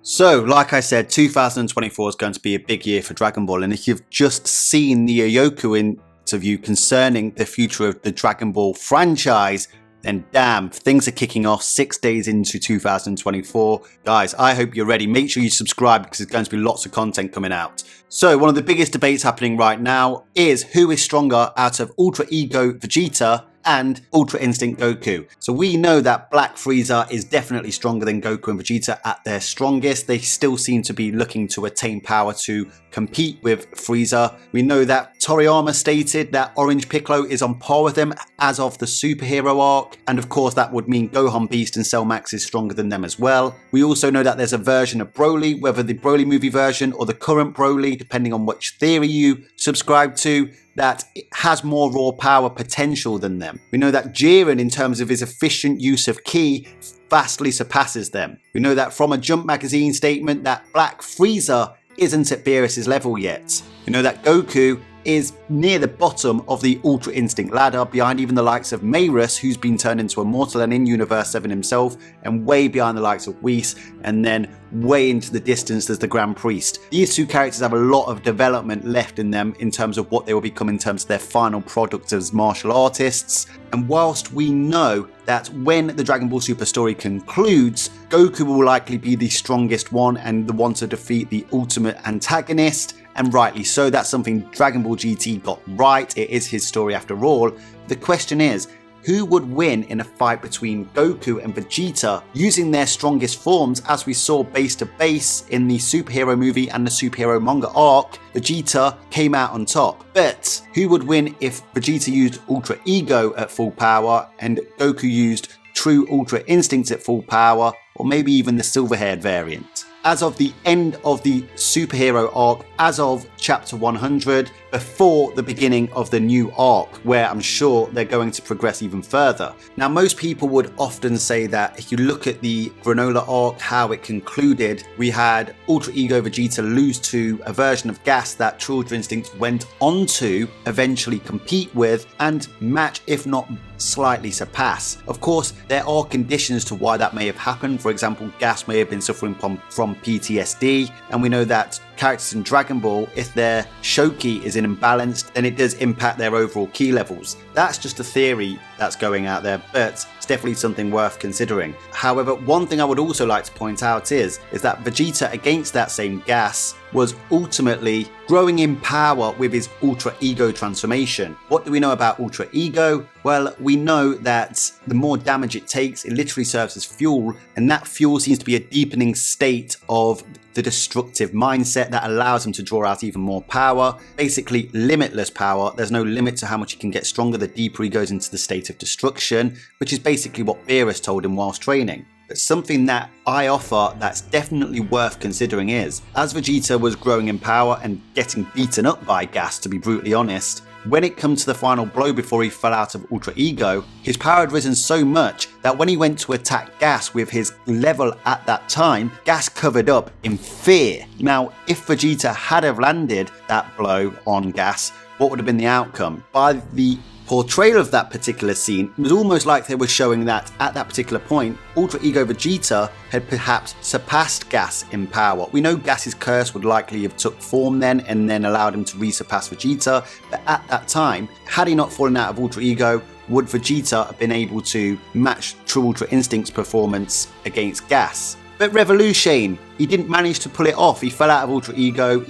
So, like I said, 2024 is going to be a big year for Dragon Ball, and if you've just seen the Goku interview concerning the future of the Dragon Ball franchise, then damn, things are kicking off 6 days into 2024. Guys, I hope you're ready. Make sure you subscribe because there's going to be lots of content coming out. So, one of the biggest debates happening right now is who is stronger out of Ultra Ego Vegeta and Ultra Instinct Goku. So we know that Black Frieza is definitely stronger than Goku and Vegeta at their strongest. They still seem to be looking to attain power to compete with Frieza. We know that Toriyama stated that Orange Piccolo is on par with them as of the superhero arc, and of course that would mean Gohan Beast and Cell Max is stronger than them as well. We also know that there's a version of Broly, whether the Broly movie version or the current Broly, depending on which theory you subscribe to, that it has more raw power potential than them. We know that Jiren, in terms of his efficient use of ki, vastly surpasses them. We know that from a Jump magazine statement that Black Frieza isn't at Beerus's level yet. We know that Goku is near the bottom of the Ultra Instinct ladder, behind even the likes of Meirus, who's been turned into a mortal and in Universe 7 himself, and way behind the likes of Whis, and then way into the distance there's the Grand Priest. These two characters have a lot of development left in them in terms of what they will become in terms of their final product as martial artists. And whilst we know that when the Dragon Ball Super story concludes, Goku will likely be the strongest one and the one to defeat the ultimate antagonist, and rightly so, that's something Dragon Ball GT got right, it is his story after all. The question is, who would win in a fight between Goku and Vegeta using their strongest forms? As we saw base to base in the superhero movie and the superhero manga arc, Vegeta came out on top. But who would win if Vegeta used Ultra Ego at full power and Goku used True Ultra Instincts at full power, or maybe even the silver-haired variant? As of the end of the superhero arc, as of chapter 100, before the beginning of the new arc, where I'm sure they're going to progress even further. Now, most people would often say that if you look at the Granola arc, how it concluded, we had Ultra Ego Vegeta lose to a version of Gas that True Ultra Instinct went on to eventually compete with and match, if not slightly surpass. Of course, there are conditions to why that may have happened. For example, Gas may have been suffering from PTSD, and we know that characters in Dragon Ball, if their Shoki is imbalanced, then it does impact their overall ki levels. That's just a theory that's going out there, but it's definitely something worth considering. However, one thing I would also like to point out is that Vegeta against that same Gas was ultimately growing in power with his Ultra Ego transformation. What do we know about Ultra Ego? Well, we know that the more damage it takes, it literally serves as fuel, and that fuel seems to be a deepening state of the destructive mindset that allows him to draw out even more power. Basically, limitless power. There's no limit to how much he can get stronger the deeper he goes into the state of destruction, which is basically what Beerus told him whilst training. But something that I offer that's definitely worth considering is, as Vegeta was growing in power and getting beaten up by Gas, to be brutally honest, when it comes to the final blow before he fell out of Ultra Ego, his power had risen so much that when he went to attack Gas with his level at that time, Gas covered up in fear. Now, if Vegeta had have landed that blow on Gas, what would have been the outcome? By the portrayal of that particular scene, it was almost like they were showing that at that particular point, Ultra Ego Vegeta had perhaps surpassed Gas in power. We know Gas's curse would likely have took form then and then allowed him to resurpass Vegeta, but at that time, had he not fallen out of Ultra Ego, would Vegeta have been able to match True Ultra Instinct's performance against Gas? But Revolution, he didn't manage to pull it off. He fell out of Ultra Ego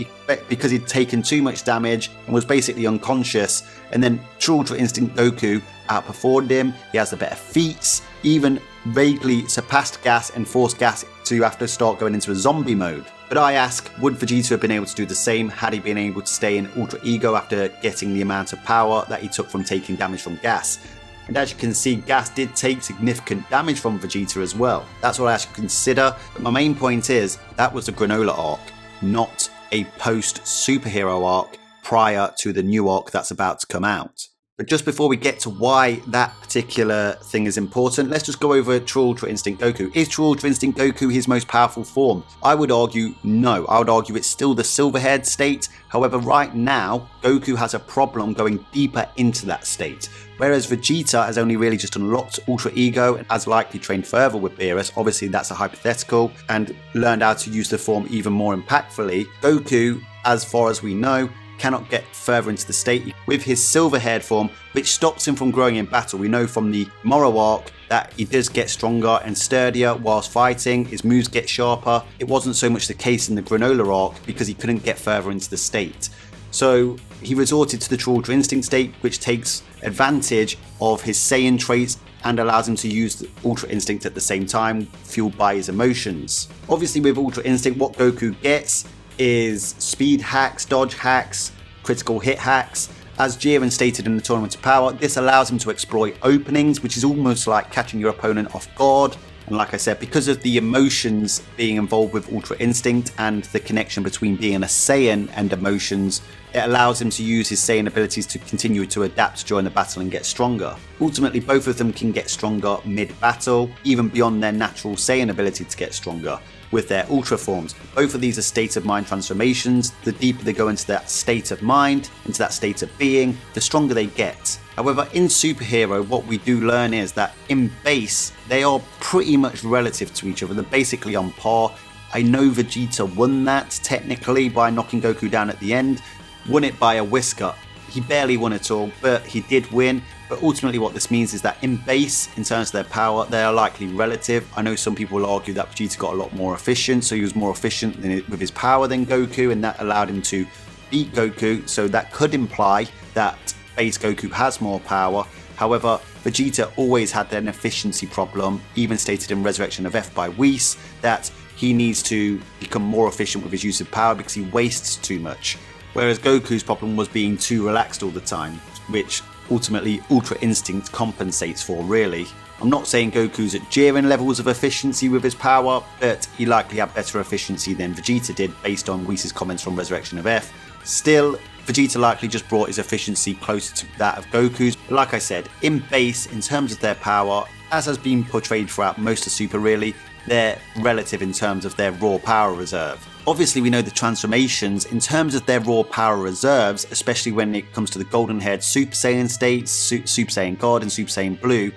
because he'd taken too much damage and was basically unconscious. And then True Ultra Instinct Goku outperformed him. He has the better feats, even vaguely surpassed Gas and forced Gas to have to start going into a zombie mode. But I ask, would Vegeta have been able to do the same had he been able to stay in Ultra Ego after getting the amount of power that he took from taking damage from Gas? And as you can see, Gas did take significant damage from Vegeta as well. That's what I should consider. But my main point is, that was the Granola arc, not a post-superhero arc prior to the new arc that's about to come out. But just before we get to why that particular thing is important, let's just go over True Ultra Instinct Goku. Is True Ultra Instinct Goku his most powerful form? I would argue no. I would argue it's still the silver-haired state. However, right now, Goku has a problem going deeper into that state. Whereas Vegeta has only really just unlocked Ultra Ego and has likely trained further with Beerus, obviously that's a hypothetical, and learned how to use the form even more impactfully. Goku, as far as we know, cannot get further into the state with his silver-haired form, which stops him from growing in battle. We know from the Moro arc that he does get stronger and sturdier whilst fighting, his moves get sharper. It wasn't so much the case in the Granola arc because he couldn't get further into the state. So he resorted to the True Ultra Instinct state, which takes advantage of his Saiyan traits and allows him to use the Ultra Instinct at the same time, fueled by his emotions. Obviously with Ultra Instinct, what Goku gets is speed hacks, dodge hacks, critical hit hacks. As Jiren stated in the Tournament of Power, this allows him to exploit openings, which is almost like catching your opponent off guard. And like I said, because of the emotions being involved with Ultra Instinct and the connection between being a Saiyan and emotions, it allows him to use his Saiyan abilities to continue to adapt during the battle and get stronger. Ultimately, both of them can get stronger mid-battle, even beyond their natural Saiyan ability to get stronger with their Ultra forms. Both of these are state of mind transformations. The deeper they go into that state of mind, into that state of being, the stronger they get. However, in Superhero, what we do learn is that in base, they are pretty much relative to each other. They're basically on par. I know Vegeta won that technically by knocking Goku down at the end, won it by a whisker. He barely won at all, but he did win. But ultimately what this means is that in base, in terms of their power, they are likely relative. I know some people will argue that Vegeta got a lot more efficient, so he was more efficient with his power than Goku, and that allowed him to beat Goku. So that could imply that base Goku has more power. However, Vegeta always had an efficiency problem, even stated in Resurrection of F by Whis, that he needs to become more efficient with his use of power because he wastes too much. Whereas Goku's problem was being too relaxed all the time, which ultimately Ultra Instinct compensates for, really. I'm not saying Goku's at Jiren levels of efficiency with his power, but he likely had better efficiency than Vegeta did based on Whis' comments from Resurrection of F. Still, Vegeta likely just brought his efficiency closer to that of Goku's. But like I said, in base, in terms of their power, as has been portrayed throughout most of Super really, they're relative in terms of their raw power reserve. Obviously we know the transformations in terms of their raw power reserves, especially when it comes to the golden haired Super Saiyan states, Super Saiyan God and Super Saiyan Blue,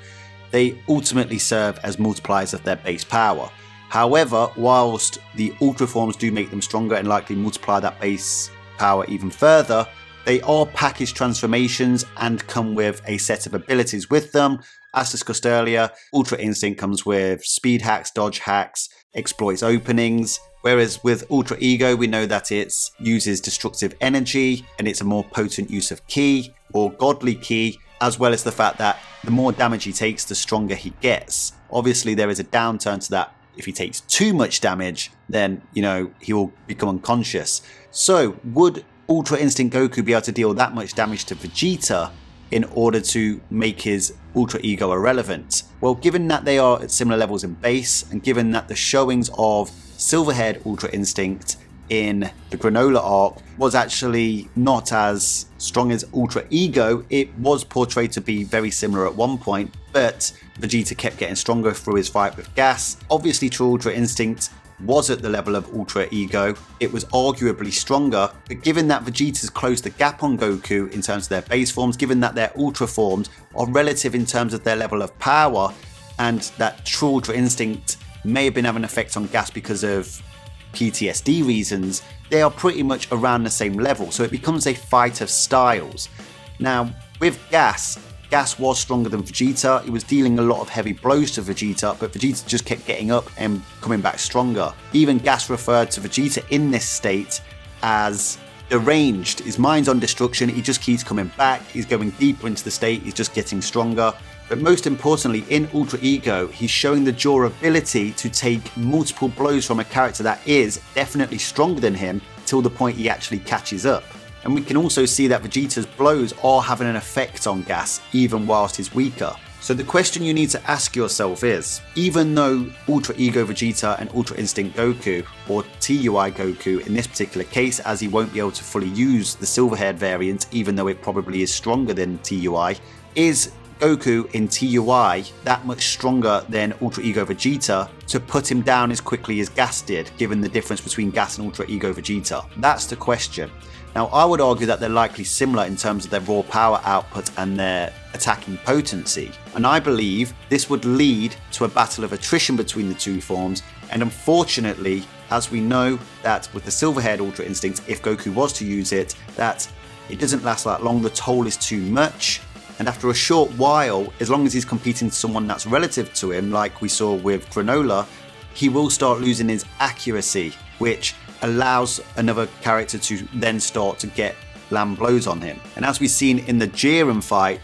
they ultimately serve as multipliers of their base power. However, whilst the Ultra forms do make them stronger and likely multiply that base power even further, they are packaged transformations and come with a set of abilities with them. As discussed earlier, Ultra Instinct comes with speed hacks, dodge hacks, exploits openings, whereas with Ultra Ego we know that it uses destructive energy and it's a more potent use of ki or godly ki, as well as the fact that the more damage he takes, the stronger he gets. Obviously there is a downturn to that. If he takes too much damage, then, he will become unconscious. So, would Ultra Instinct Goku be able to deal that much damage to Vegeta in order to make his Ultra Ego irrelevant? Well, given that they are at similar levels in base, and given that the showings of silver-haired Ultra Instinct in the Granola arc was actually not as strong as Ultra Ego, it was portrayed to be very similar at one point, but Vegeta kept getting stronger through his fight with Gas. Obviously True Ultra Instinct was at the level of Ultra Ego, it was arguably stronger, but given that Vegeta's closed the gap on Goku in terms of their base forms, given that their Ultra forms are relative in terms of their level of power, and that True Ultra Instinct may have been having an effect on Gas because of PTSD reasons, they are pretty much around the same level, so it becomes a fight of styles. Now, with Gas was stronger than Vegeta, he was dealing a lot of heavy blows to Vegeta, but Vegeta just kept getting up and coming back stronger. Even Gas referred to Vegeta in this state as deranged. His mind's on destruction, he just keeps coming back, he's going deeper into the state, he's just getting stronger. But most importantly, in Ultra Ego, he's showing the durability to take multiple blows from a character that is definitely stronger than him till the point he actually catches up. And we can also see that Vegeta's blows are having an effect on Gas, even whilst he's weaker. So the question you need to ask yourself is, even though Ultra Ego Vegeta and Ultra Instinct Goku, or TUI Goku in this particular case, as he won't be able to fully use the silver-haired variant even though it probably is stronger than TUI, is Goku in TUI that much stronger than Ultra Ego Vegeta to put him down as quickly as Gas did, given the difference between Gas and Ultra Ego Vegeta? That's the question. Now, I would argue that they're likely similar in terms of their raw power output and their attacking potency, and I believe this would lead to a battle of attrition between the two forms, and unfortunately, as we know that with the silver-haired Ultra Instinct, if Goku was to use it, that it doesn't last that long, the toll is too much, and after a short while, as long as he's competing with someone that's relative to him, like we saw with Granola, he will start losing his accuracy, which allows another character to then start to get land blows on him. And as we've seen in the Jiren fight,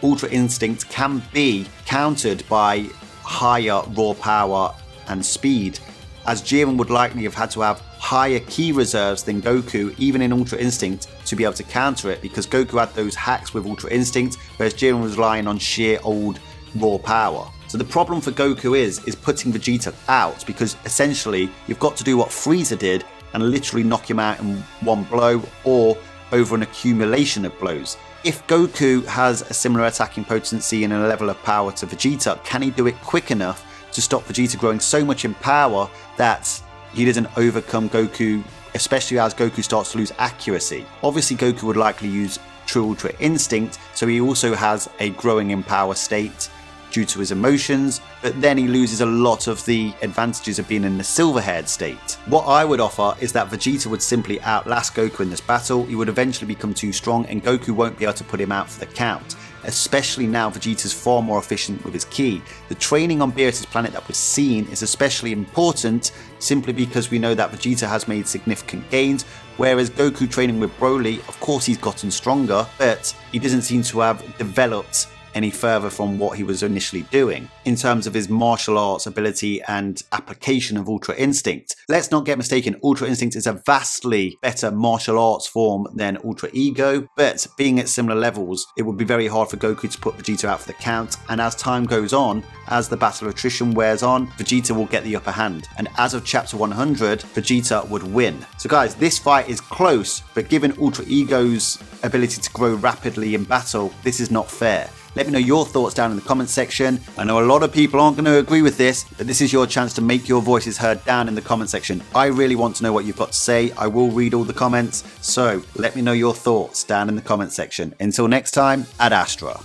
Ultra Instinct can be countered by higher raw power and speed, as Jiren would likely have had to have higher key reserves than Goku, even in Ultra Instinct, to be able to counter it, because Goku had those hacks with Ultra Instinct, whereas Jiren was relying on sheer old raw power. So the problem for Goku is putting Vegeta out, because essentially you've got to do what Frieza did and literally knock him out in one blow or over an accumulation of blows. If Goku has a similar attacking potency and a level of power to Vegeta, can he do it quick enough to stop Vegeta growing so much in power that he doesn't overcome Goku, especially as Goku starts to lose accuracy? Obviously Goku would likely use True Ultra Instinct, so he also has a growing in power state due to his emotions, but then he loses a lot of the advantages of being in the silver-haired state. What I would offer is that Vegeta would simply outlast Goku in this battle. He would eventually become too strong and Goku won't be able to put him out for the count, especially now Vegeta's far more efficient with his ki. The training on Beerus' planet that we've seen is especially important simply because we know that Vegeta has made significant gains, whereas Goku training with Broly, of course he's gotten stronger, but he doesn't seem to have developed any further from what he was initially doing in terms of his martial arts ability and application of Ultra Instinct. Let's not get mistaken, Ultra Instinct is a vastly better martial arts form than Ultra Ego, but being at similar levels, it would be very hard for Goku to put Vegeta out for the count, and as time goes on, as the battle of attrition wears on, Vegeta will get the upper hand, and as of chapter 100, Vegeta would win. So guys, this fight is close, but given Ultra Ego's ability to grow rapidly in battle, this is not fair. Let me know your thoughts down in the comments section. I know a lot of people aren't going to agree with this, but this is your chance to make your voices heard down in the comment section. I really want to know what you've got to say. I will read all the comments, so let me know your thoughts down in the comment section. Until next time, Ad Astra.